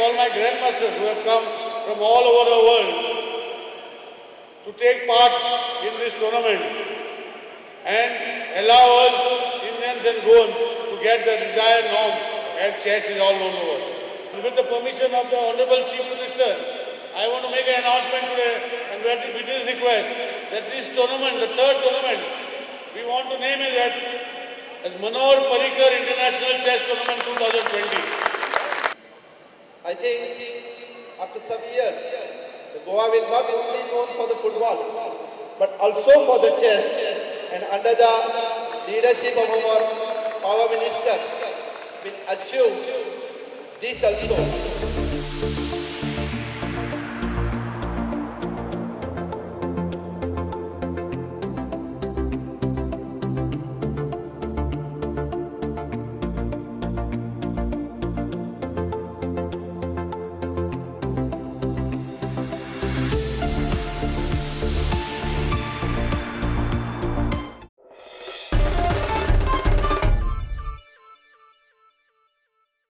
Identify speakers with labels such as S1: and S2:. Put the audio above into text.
S1: all my Grandmasters who have come from all over the world to take part in this tournament and allow us, Indians and Goans, to get the desired norms as chess is all over the world. With the permission of the Honorable Chief Minister, I want to make an announcement today and with his request that this tournament, the third tournament, we want to name it as Manohar Parrikar International Chess Tournament 2020.
S2: I think after some years, the Goa will not be only known for the football, but also for the chess. And under the leadership of our Power Minister, will achieve this also.